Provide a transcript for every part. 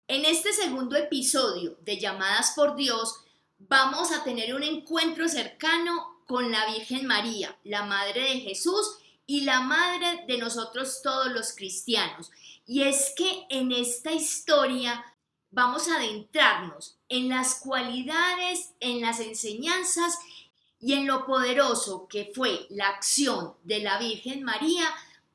En este segundo episodio de Llamadas por Dios, vamos a tener un encuentro cercano con la Virgen María, la Madre de Jesús y la Madre de nosotros todos los cristianos. Y es que en esta historia vamos a adentrarnos en las cualidades, en las enseñanzas y en lo poderoso que fue la acción de la Virgen María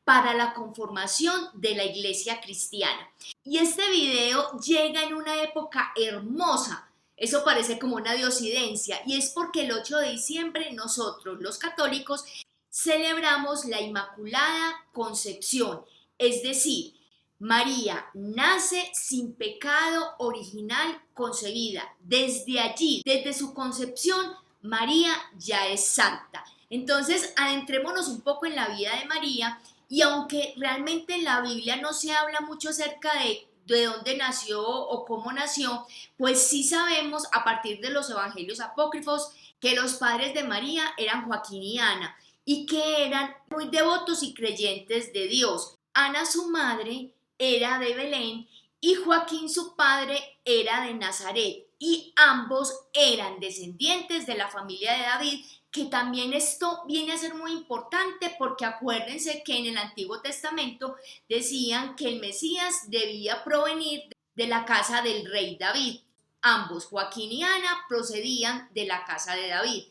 para la conformación de la iglesia cristiana. Y este video llega en una época hermosa. Eso parece como una diosidencia y es porque el 8 de diciembre nosotros los católicos celebramos la Inmaculada Concepción, es decir, María nace sin pecado original concebida. Desde allí, desde su concepción, María ya es santa. Entonces, adentrémonos un poco en la vida de María y aunque realmente en la Biblia no se habla mucho acerca de dónde nació o cómo nació, pues sí sabemos a partir de los evangelios apócrifos que los padres de María eran Joaquín y Ana y que eran muy devotos y creyentes de Dios. Ana, su madre, era de Belén y Joaquín, su padre, era de Nazaret y ambos eran descendientes de la familia de David, que también esto viene a ser muy importante porque acuérdense que en el Antiguo Testamento decían que el Mesías debía provenir de la casa del rey David. Ambos, Joaquín y Ana, procedían de la casa de David.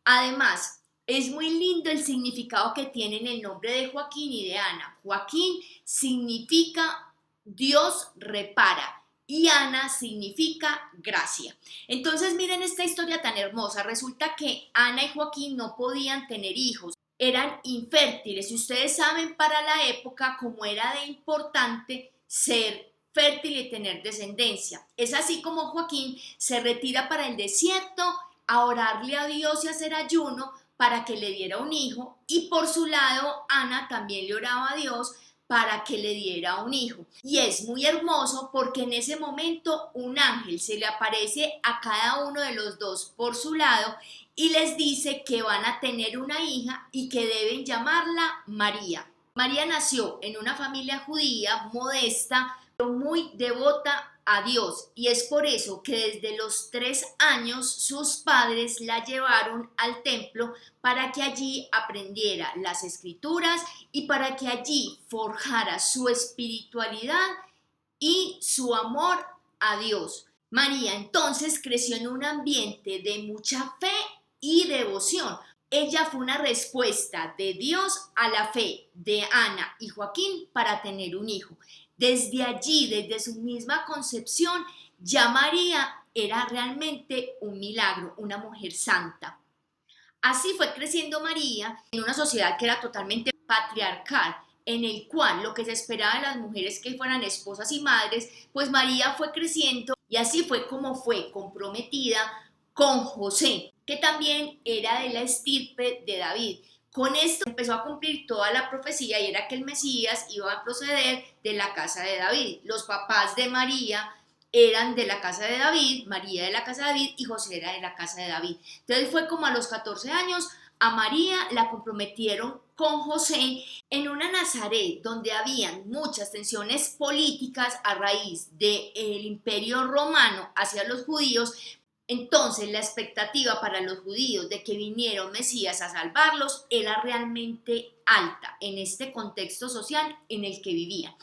Además, es muy lindo el significado que tienen el nombre de Joaquín y de Ana. Joaquín significa Dios repara y Ana significa gracia. Entonces miren esta historia tan hermosa. Resulta que Ana y Joaquín no podían tener hijos, eran infértiles y ustedes saben para la época cómo era de importante ser fértil y tener descendencia. Es así como Joaquín se retira para el desierto a orarle a Dios y a hacer ayuno para que le diera un hijo, y por su lado Ana también le oraba a Dios para que le diera un hijo. Y es muy hermoso porque en ese momento un ángel se le aparece a cada uno de los dos por su lado y les dice que van a tener una hija y que deben llamarla María. María nació en una familia judía modesta, pero muy devota a Dios, y es por eso que desde los 3 años sus padres la llevaron al templo para que allí aprendiera las escrituras y para que allí forjara su espiritualidad y su amor a Dios. María entonces creció en un ambiente de mucha fe y devoción. Ella fue una respuesta de Dios a la fe de Ana y Joaquín para tener un hijo. Desde allí, desde su misma concepción, ya María era realmente un milagro, una mujer santa. Así fue creciendo María en una sociedad que era totalmente patriarcal, en el cual lo que se esperaba de las mujeres que fueran esposas y madres, pues María fue creciendo y así fue como fue comprometida con José, que también era de la estirpe de David. Con esto empezó a cumplir toda la profecía y era que el Mesías iba a proceder de la casa de David. Los papás de María eran de la casa de David, María de la casa de David y José era de la casa de David. Entonces fue como a los 14 años a María la comprometieron con José en una Nazaret donde habían muchas tensiones políticas a raíz del imperio romano hacia los judíos. Entonces la expectativa para los judíos de que viniera un Mesías a salvarlos era realmente alta en este contexto social en el que vivían.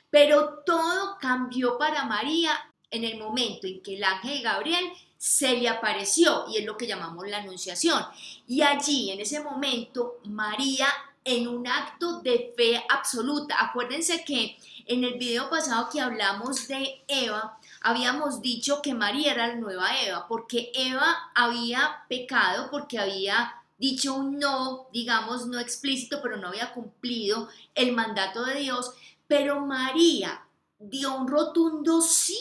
Pero todo cambió para María en el momento en que el ángel Gabriel se le apareció, y es lo que llamamos la anunciación. Y allí, en ese momento, María, en un acto de fe absoluta, acuérdense que en el video pasado que hablamos de Eva, habíamos dicho que María era la nueva Eva, porque Eva había pecado, porque había dicho un no, digamos, no explícito, pero no había cumplido el mandato de Dios, pero María dio un rotundo sí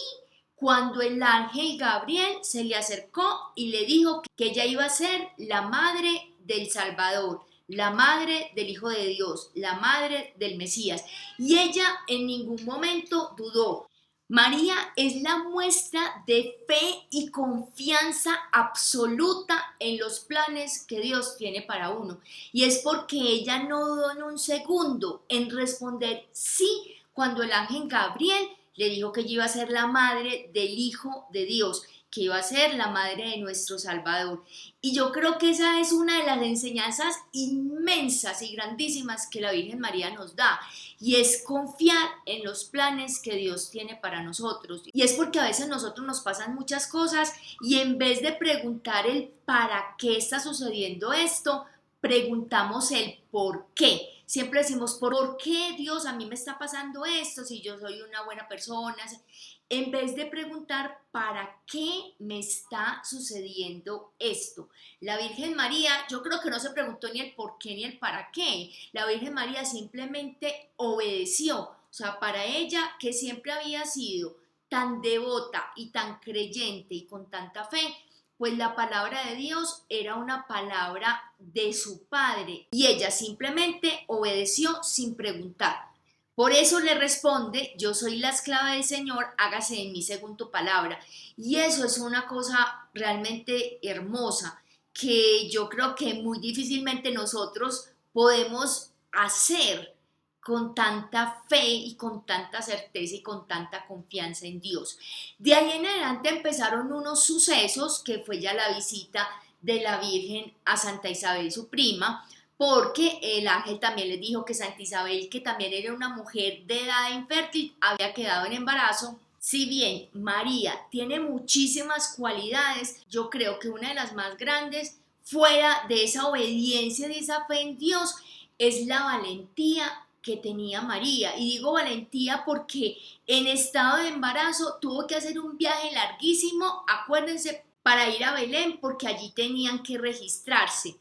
cuando el ángel Gabriel se le acercó y le dijo que ella iba a ser la madre del Salvador, la madre del Hijo de Dios, la madre del Mesías. Y ella en ningún momento dudó. María es la muestra de fe y confianza absoluta en los planes que Dios tiene para uno. Y es porque ella no dudó en un segundo en responder sí cuando el ángel Gabriel le dijo que ella iba a ser la madre del Hijo de Dios, que iba a ser la madre de nuestro Salvador. Y yo creo que esa es una de las enseñanzas inmensas y grandísimas que la Virgen María nos da, y es confiar en los planes que Dios tiene para nosotros. Y es porque a veces nosotros nos pasan muchas cosas y en vez de preguntar el para qué está sucediendo esto, preguntamos el por qué. Siempre decimos, ¿por qué Dios a mí me está pasando esto si yo soy una buena persona? En vez de preguntar ¿para qué me está sucediendo esto? La Virgen María, yo creo que no se preguntó ni el por qué ni el para qué. La Virgen María simplemente obedeció. O sea, para ella, que siempre había sido tan devota y tan creyente y con tanta fe, pues la palabra de Dios era una palabra de su Padre y ella simplemente obedeció sin preguntar. Por eso le responde, yo soy la esclava del Señor, hágase en mí según tu palabra. Y eso es una cosa realmente hermosa que yo creo que muy difícilmente nosotros podemos hacer con tanta fe y con tanta certeza y con tanta confianza en Dios. De ahí en adelante empezaron unos sucesos que fue ya la visita de la Virgen a Santa Isabel, su prima, porque el ángel también les dijo que Santa Isabel, que también era una mujer de edad infértil, había quedado en embarazo. Si bien María tiene muchísimas cualidades, yo creo que una de las más grandes, fuera de esa obediencia, de esa fe en Dios, es la valentía que tenía María. Y digo valentía porque en estado de embarazo tuvo que hacer un viaje larguísimo, acuérdense, para ir a Belén, porque allí tenían que registrarse.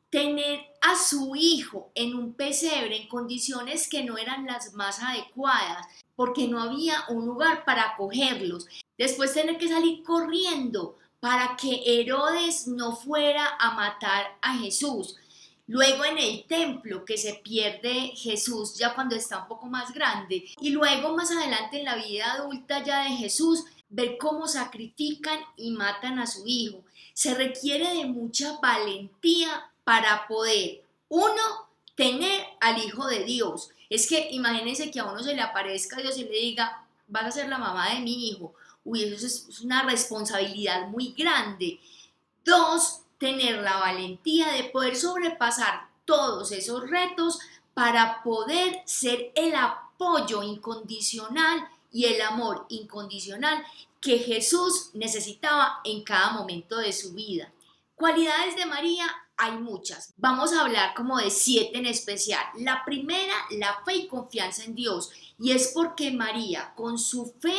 Tener a su hijo en un pesebre en condiciones que no eran las más adecuadas, porque no había un lugar para acogerlos. Después tener que salir corriendo para que Herodes no fuera a matar a Jesús. Luego en el templo, que se pierde Jesús ya cuando está un poco más grande. Y luego más adelante en la vida adulta ya de Jesús, ver cómo sacrifican y matan a su hijo. Se requiere de mucha valentía para poder, uno, tener al Hijo de Dios. Es que imagínense que a uno se le aparezca Dios y le diga, vas a ser la mamá de mi hijo. Uy, eso es una responsabilidad muy grande. Dos, tener la valentía de poder sobrepasar todos esos retos para poder ser el apoyo incondicional y el amor incondicional que Jesús necesitaba en cada momento de su vida. Cualidades de María hay muchas. Vamos a hablar como de 7 en especial. La primera, la fe y confianza en Dios. Y es porque María, con su fe,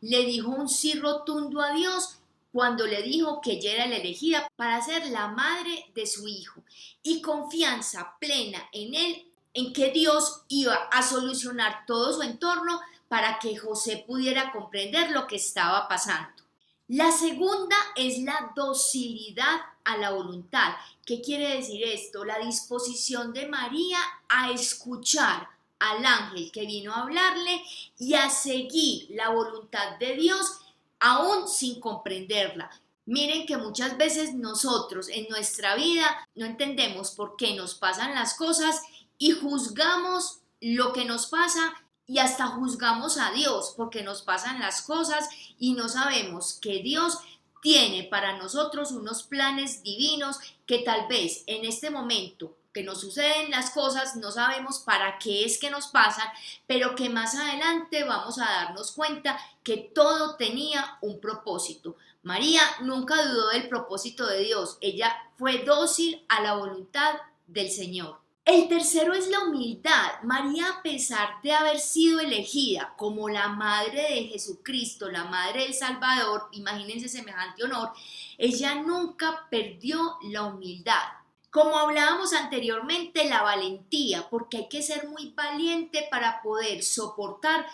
le dijo un sí rotundo a Dios cuando le dijo que ella era la elegida para ser la madre de su hijo, y confianza plena en él, en que Dios iba a solucionar todo su entorno para que José pudiera comprender lo que estaba pasando. La segunda es la docilidad a la voluntad. ¿Qué quiere decir esto? La disposición de María a escuchar al ángel que vino a hablarle y a seguir la voluntad de Dios aún sin comprenderla. Miren que muchas veces nosotros en nuestra vida no entendemos por qué nos pasan las cosas y juzgamos lo que nos pasa y hasta juzgamos a Dios porque nos pasan las cosas y no sabemos que Dios tiene para nosotros unos planes divinos que tal vez en este momento que nos suceden las cosas no sabemos para qué es que nos pasan, pero que más adelante vamos a darnos cuenta que todo tenía un propósito. María nunca dudó del propósito de Dios, ella fue dócil a la voluntad del Señor. El tercero es la humildad. María, a pesar de haber sido elegida como la madre de Jesucristo, la madre del Salvador, imagínense semejante honor, ella nunca perdió la humildad. Como hablábamos anteriormente, la valentía, porque hay que ser muy valiente para poder soportar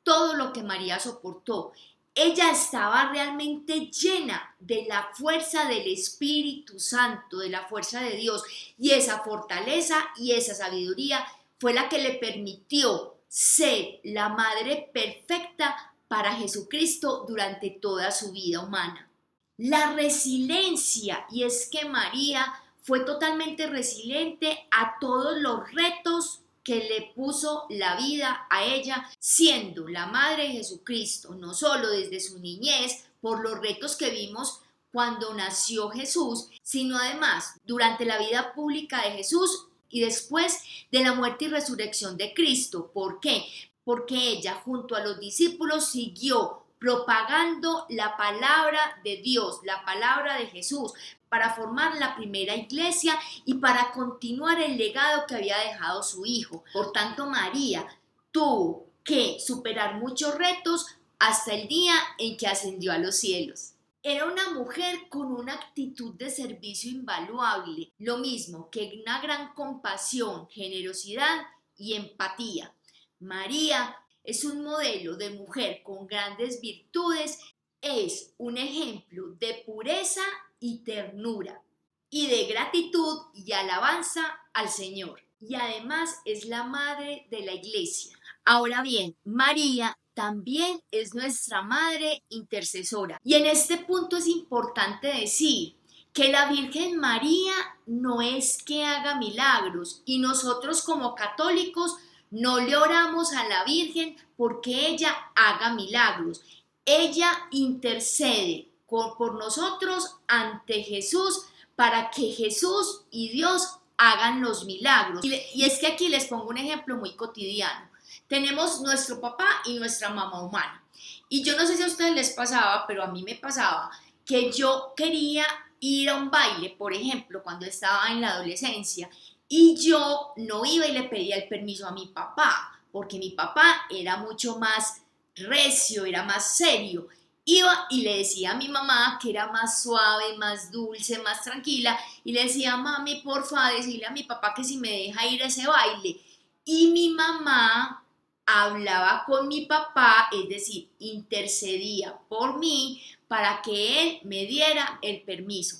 todo lo que María soportó. Ella estaba realmente llena de la fuerza del Espíritu Santo, de la fuerza de Dios, y esa fortaleza y esa sabiduría fue la que le permitió ser la madre perfecta para Jesucristo durante toda su vida humana. La resiliencia, y es que María fue totalmente resiliente a todos los retos que le puso la vida a ella, siendo la madre de Jesucristo, no solo desde su niñez, por los retos que vimos cuando nació Jesús, sino además durante la vida pública de Jesús y después de la muerte y resurrección de Cristo. ¿Por qué? Porque ella junto a los discípulos siguió propagando la palabra de Dios, la palabra de Jesús, para formar la primera iglesia y para continuar el legado que había dejado su hijo. Por tanto, María tuvo que superar muchos retos hasta el día en que ascendió a los cielos. Era una mujer con una actitud de servicio invaluable, lo mismo que una gran compasión, generosidad y empatía. María es un modelo de mujer con grandes virtudes, es un ejemplo de pureza y ternura, y de gratitud y alabanza al Señor. Y además es la madre de la iglesia. Ahora bien, María también es nuestra madre intercesora. Y en este punto es importante decir que la Virgen María no es que haga milagros, y nosotros como católicos no le oramos a la Virgen porque ella haga milagros. Ella intercede por nosotros ante Jesús para que Jesús y Dios hagan los milagros. Y es que aquí les pongo un ejemplo muy cotidiano. Tenemos nuestro papá y nuestra mamá humana. Y yo no sé si a ustedes les pasaba, pero a mí me pasaba que yo quería ir a un baile, por ejemplo, cuando estaba en la adolescencia, y yo no iba y le pedía el permiso a mi papá, porque mi papá era mucho más recio, era más serio. Iba y le decía a mi mamá que era más suave, más dulce, más tranquila, y le decía: mami, porfa, decirle a mi papá que si me deja ir a ese baile. Y mi mamá hablaba con mi papá, es decir, intercedía por mí para que él me diera el permiso.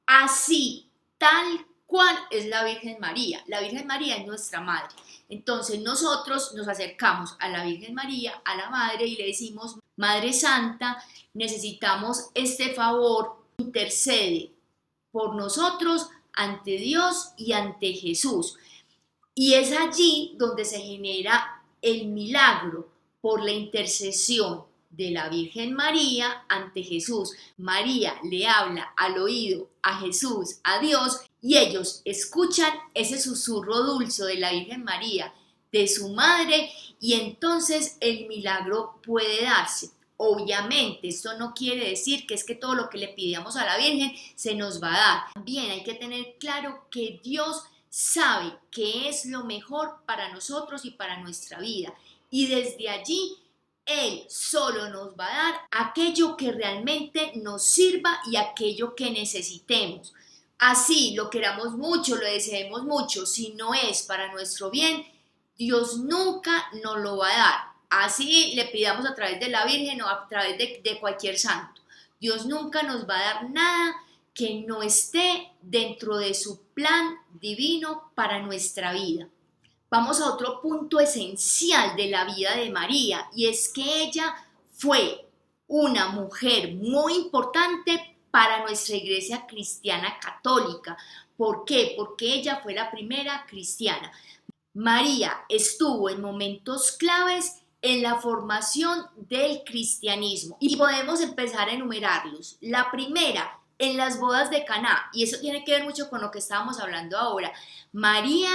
Así, tal cual es la Virgen María. La Virgen María es nuestra madre. Entonces nosotros nos acercamos a la Virgen María, a la madre, y le decimos: Madre Santa, necesitamos este favor, intercede por nosotros ante Dios y ante Jesús. Y es allí donde se genera el milagro por la intercesión de la Virgen María ante Jesús. María le habla al oído a Jesús, a Dios, y ellos escuchan ese susurro dulce de la Virgen María, de su madre, y entonces el milagro puede darse. Obviamente, esto no quiere decir que es que todo lo que le pidamos a la Virgen se nos va a dar. También hay que tener claro que Dios sabe qué es lo mejor para nosotros y para nuestra vida, y desde allí Él solo nos va a dar aquello que realmente nos sirva y aquello que necesitemos. Así lo queramos mucho, lo deseemos mucho, si no es para nuestro bien, Dios nunca nos lo va a dar. Así le pidamos a través de la Virgen o a través de cualquier santo. Dios nunca nos va a dar nada que no esté dentro de su plan divino para nuestra vida. Vamos a otro punto esencial de la vida de María, y es que ella fue una mujer muy importante para nuestra iglesia cristiana católica. ¿Por qué? Porque ella fue la primera cristiana. María estuvo en momentos claves en la formación del cristianismo y podemos empezar a enumerarlos. La primera, en las bodas de Caná, y eso tiene que ver mucho con lo que estábamos hablando ahora. María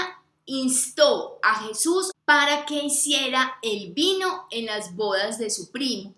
instó a Jesús para que hiciera el vino en las bodas de su primo.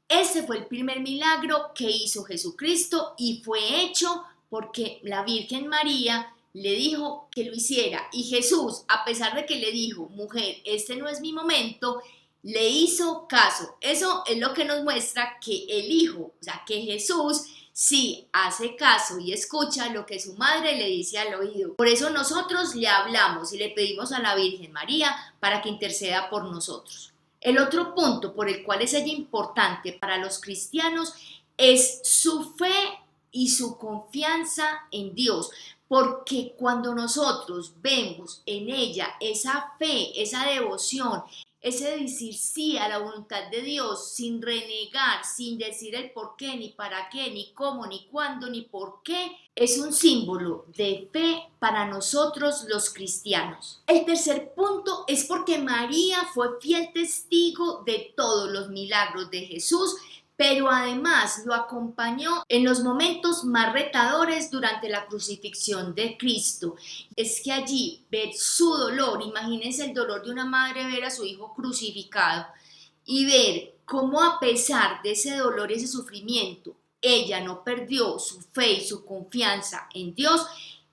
Ese fue el primer milagro que hizo Jesucristo, y fue hecho porque la Virgen María le dijo que lo hiciera. Y Jesús, a pesar de que le dijo: mujer, este no es mi momento, le hizo caso. Eso es lo que nos muestra que el Hijo, o sea, que Jesús sí hace caso y escucha lo que su madre le dice al oído. Por eso nosotros le hablamos y le pedimos a la Virgen María para que interceda por nosotros. El otro punto por el cual es ella importante para los cristianos es su fe y su confianza en Dios, porque cuando nosotros vemos en ella esa fe, esa devoción, ese decir sí a la voluntad de Dios sin renegar, sin decir el por qué, ni para qué, ni cómo, ni cuándo, ni por qué, es un símbolo de fe para nosotros los cristianos. El tercer punto es porque María fue fiel testigo de todos los milagros de Jesús, pero además lo acompañó en los momentos más retadores durante la crucifixión de Cristo. Es que allí ver su dolor, imagínense el dolor de una madre ver a su hijo crucificado y ver cómo a pesar de ese dolor y ese sufrimiento, ella no perdió su fe y su confianza en Dios,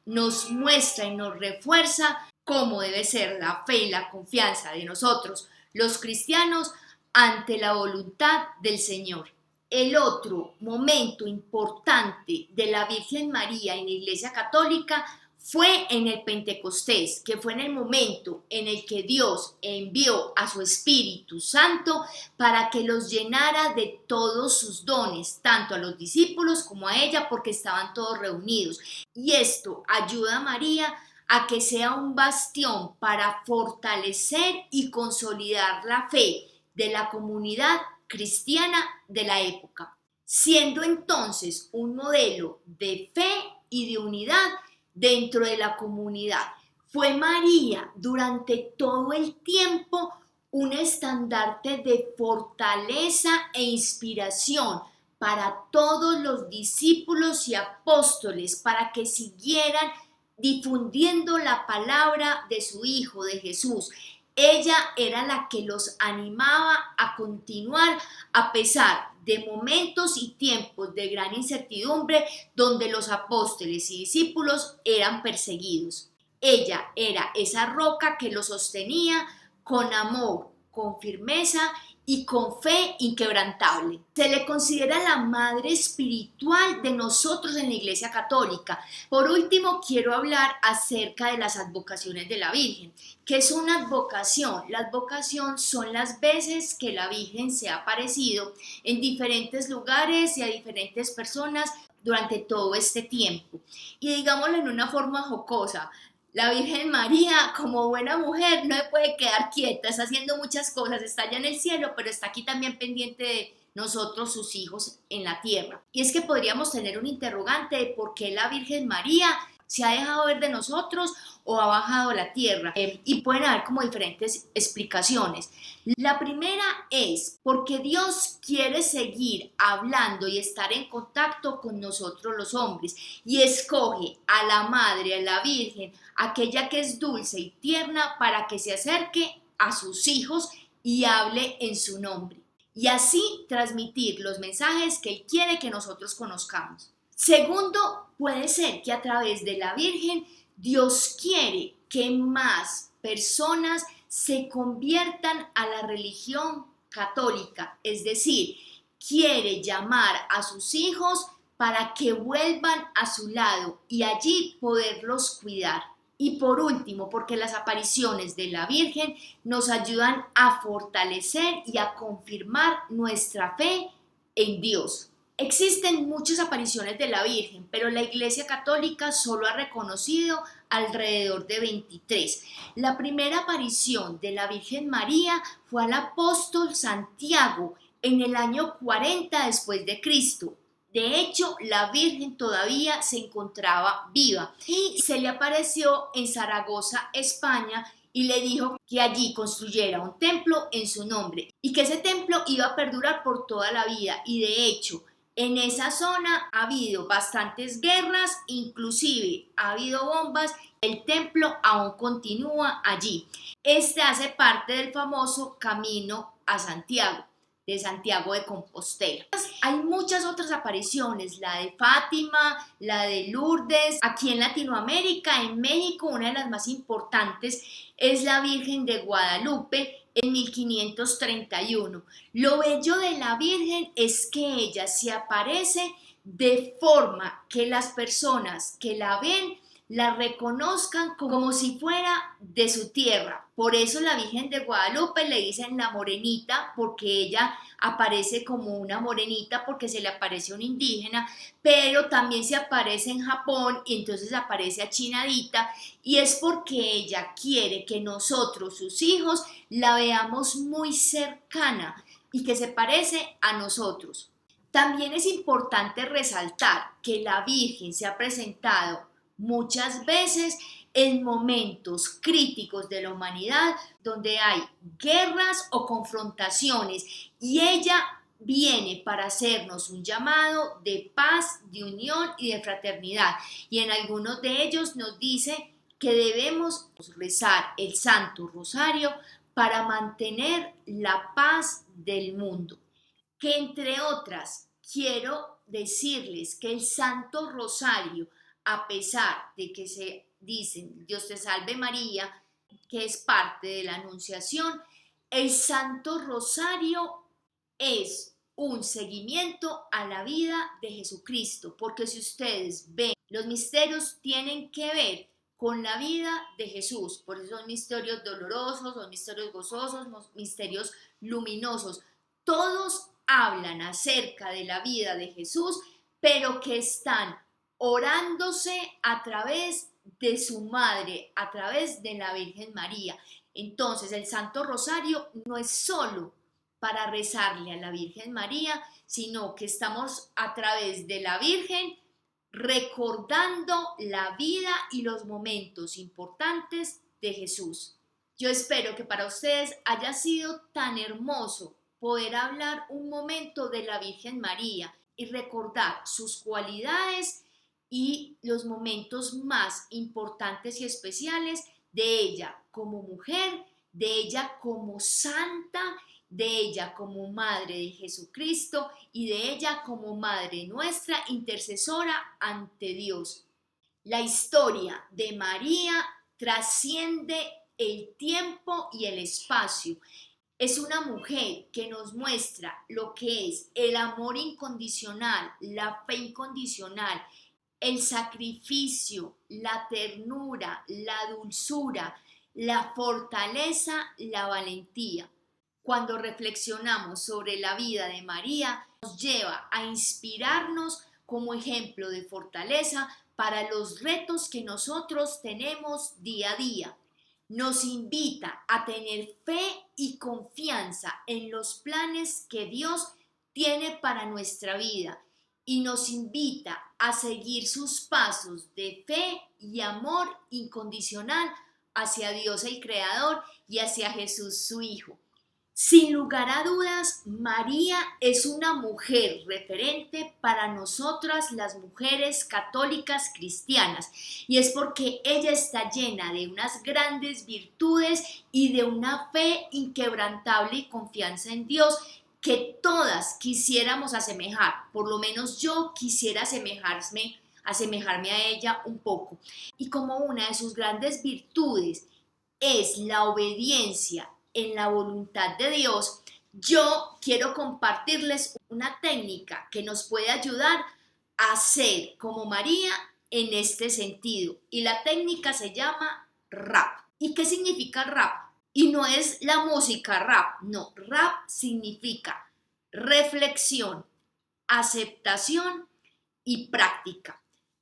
nos muestra y nos refuerza cómo debe ser la fe y la confianza de nosotros, los cristianos, ante la voluntad del Señor. El otro momento importante de la Virgen María en la Iglesia Católica fue en el Pentecostés, que fue en el momento en el que Dios envió a su Espíritu Santo para que los llenara de todos sus dones, tanto a los discípulos como a ella, porque estaban todos reunidos. Y esto ayuda a María a que sea un bastión para fortalecer y consolidar la fe de la comunidad cristiana de la época, siendo entonces un modelo de fe y de unidad dentro de la comunidad. Fue María durante todo el tiempo un estandarte de fortaleza e inspiración para todos los discípulos y apóstoles, para que siguieran difundiendo la palabra de su Hijo, de Jesús. Ella era la que los animaba a continuar a pesar de momentos y tiempos de gran incertidumbre donde los apóstoles y discípulos eran perseguidos. Ella era esa roca que los sostenía con amor, con firmeza y con fe inquebrantable. Se le considera la madre espiritual de nosotros en la Iglesia Católica. Por último, quiero hablar acerca de las advocaciones de la Virgen. ¿Qué es una advocación? La advocación son las veces que la Virgen se ha aparecido en diferentes lugares y a diferentes personas durante todo este tiempo. Y digámoslo en una forma jocosa, la Virgen María, como buena mujer, no se puede quedar quieta, está haciendo muchas cosas, está allá en el cielo, pero está aquí también pendiente de nosotros, sus hijos, en la tierra. Y es que podríamos tener un interrogante de por qué la Virgen María se ha dejado ver de nosotros o ha bajado a la tierra. Y pueden haber como diferentes explicaciones. La primera es porque Dios quiere seguir hablando y estar en contacto con nosotros los hombres y escoge a la Madre, a la Virgen, aquella que es dulce y tierna para que se acerque a sus hijos y hable en su nombre. Y así transmitir los mensajes que Él quiere que nosotros conozcamos. Segundo, puede ser que a través de la Virgen Dios quiere que más personas se conviertan a la religión católica, es decir, quiere llamar a sus hijos para que vuelvan a su lado y allí poderlos cuidar. Y por último, porque las apariciones de la Virgen nos ayudan a fortalecer y a confirmar nuestra fe en Dios. Existen muchas apariciones de la Virgen, pero la Iglesia Católica solo ha reconocido alrededor de 23. La primera aparición de la Virgen María fue al apóstol Santiago en el año 40 después de Cristo. De hecho, la Virgen todavía se encontraba viva y se le apareció en Zaragoza, España, y le dijo que allí construyera un templo en su nombre y que ese templo iba a perdurar por toda la vida. Y de hecho, en esa zona ha habido bastantes guerras, inclusive ha habido bombas, el templo aún continúa allí. Este hace parte del famoso Camino a Santiago, de Santiago de Compostela. Hay muchas otras apariciones, la de Fátima, la de Lourdes. Aquí en Latinoamérica, en México, una de las más importantes es la Virgen de Guadalupe en 1531. Lo bello de la Virgen es que ella se aparece de forma que las personas que la ven la reconozcan como si fuera de su tierra. Por eso la Virgen de Guadalupe le dicen la morenita, porque ella aparece como una morenita porque se le aparece un indígena, pero también se aparece en Japón y entonces aparece achinadita, y es porque ella quiere que nosotros, sus hijos, la veamos muy cercana y que se parece a nosotros. También es importante resaltar que la Virgen se ha presentado muchas veces en momentos críticos de la humanidad donde hay guerras o confrontaciones, y ella viene para hacernos un llamado de paz, de unión y de fraternidad, y en algunos de ellos nos dice que debemos rezar el Santo Rosario para mantener la paz del mundo. Que entre otras, quiero decirles que el Santo Rosario, a pesar de que se dicen Dios te salve María, que es parte de la Anunciación, el Santo Rosario es un seguimiento a la vida de Jesucristo, porque si ustedes ven, los misterios tienen que ver con la vida de Jesús, por eso son misterios dolorosos, son misterios gozosos, misterios luminosos, todos hablan acerca de la vida de Jesús, pero que están orándose a través de su madre, a través de la Virgen María. Entonces el Santo Rosario no es solo para rezarle a la Virgen María, sino que estamos a través de la Virgen recordando la vida y los momentos importantes de Jesús. Yo espero que para ustedes haya sido tan hermoso poder hablar un momento de la Virgen María y recordar sus cualidades y los momentos más importantes y especiales de ella como mujer, de ella como santa, de ella como madre de Jesucristo y de ella como madre nuestra intercesora ante Dios. La historia de María trasciende el tiempo y el espacio. Es una mujer que nos muestra lo que es el amor incondicional, la fe incondicional, el sacrificio, la ternura, la dulzura, la fortaleza, la valentía. Cuando reflexionamos sobre la vida de María, nos lleva a inspirarnos como ejemplo de fortaleza para los retos que nosotros tenemos día a día. Nos invita a tener fe y confianza en los planes que Dios tiene para nuestra vida y nos invita a seguir sus pasos de fe y amor incondicional hacia Dios el Creador y hacia Jesús su Hijo. Sin lugar a dudas, María es una mujer referente para nosotras las mujeres católicas cristianas, y es porque ella está llena de unas grandes virtudes y de una fe inquebrantable y confianza en Dios que todas quisiéramos asemejar. Por lo menos yo quisiera asemejarme a ella un poco. Y como una de sus grandes virtudes es la obediencia en la voluntad de Dios, yo quiero compartirles una técnica que nos puede ayudar a ser como María en este sentido. Y la técnica se llama rap. ¿Y qué significa rap? Y no es la música rap, no, rap significa reflexión, aceptación y práctica.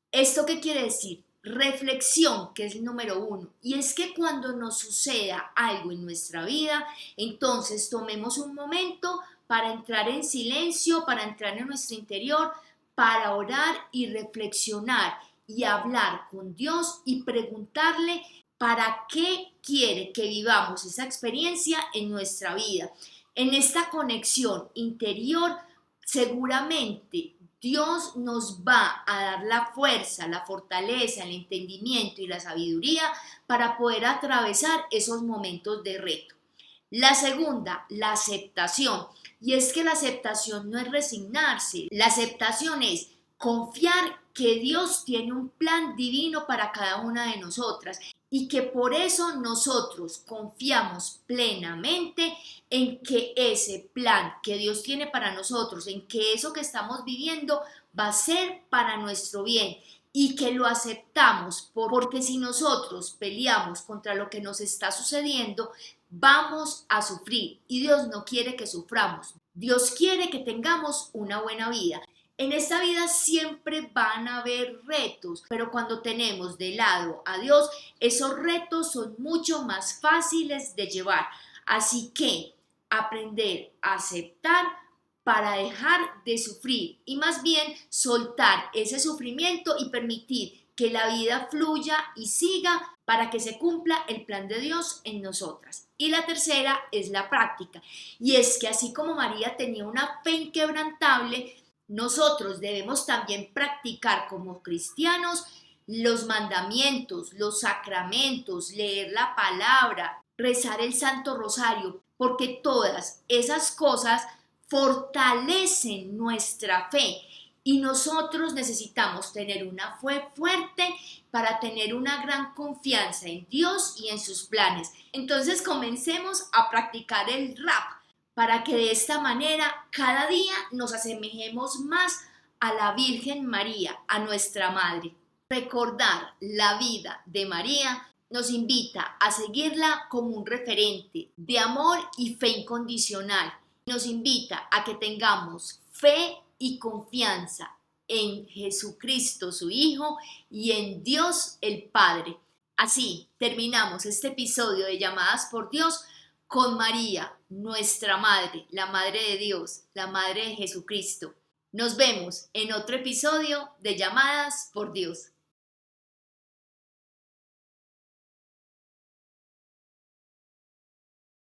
¿Esto qué quiere decir? Reflexión, que es el número 1, y es que cuando nos suceda algo en nuestra vida, entonces tomemos un momento para entrar en silencio, para entrar en nuestro interior, para orar y reflexionar y hablar con Dios y preguntarle para qué quiere que vivamos esa experiencia en nuestra vida. En esta conexión interior, seguramente Dios nos va a dar la fuerza, la fortaleza, el entendimiento y la sabiduría para poder atravesar esos momentos de reto. La segunda, la aceptación. Y es que la aceptación no es resignarse, la aceptación es confiar que Dios tiene un plan divino para cada una de nosotras y que por eso nosotros confiamos plenamente en que ese plan que Dios tiene para nosotros, en que eso que estamos viviendo va a ser para nuestro bien y que lo aceptamos, porque si nosotros peleamos contra lo que nos está sucediendo, vamos a sufrir y Dios no quiere que suframos. Dios quiere que tengamos una buena vida. En esta vida siempre van a haber retos, pero cuando tenemos de lado a Dios, esos retos son mucho más fáciles de llevar. Así que aprender a aceptar para dejar de sufrir y más bien soltar ese sufrimiento y permitir que la vida fluya y siga para que se cumpla el plan de Dios en nosotras. Y la tercera es la práctica. Y es que así como María tenía una fe inquebrantable, nosotros debemos también practicar como cristianos los mandamientos, los sacramentos, leer la palabra, rezar el Santo Rosario, porque todas esas cosas fortalecen nuestra fe y nosotros necesitamos tener una fe fuerte para tener una gran confianza en Dios y en sus planes. Entonces comencemos a practicar el rap para que de esta manera cada día nos asemejemos más a la Virgen María, a nuestra Madre. Recordar la vida de María nos invita a seguirla como un referente de amor y fe incondicional. Nos invita a que tengamos fe y confianza en Jesucristo, su Hijo, y en Dios el Padre. Así terminamos este episodio de Llamadas por Dios con María, nuestra Madre, la Madre de Dios, la Madre de Jesucristo. Nos vemos en otro episodio de Llamadas por Dios.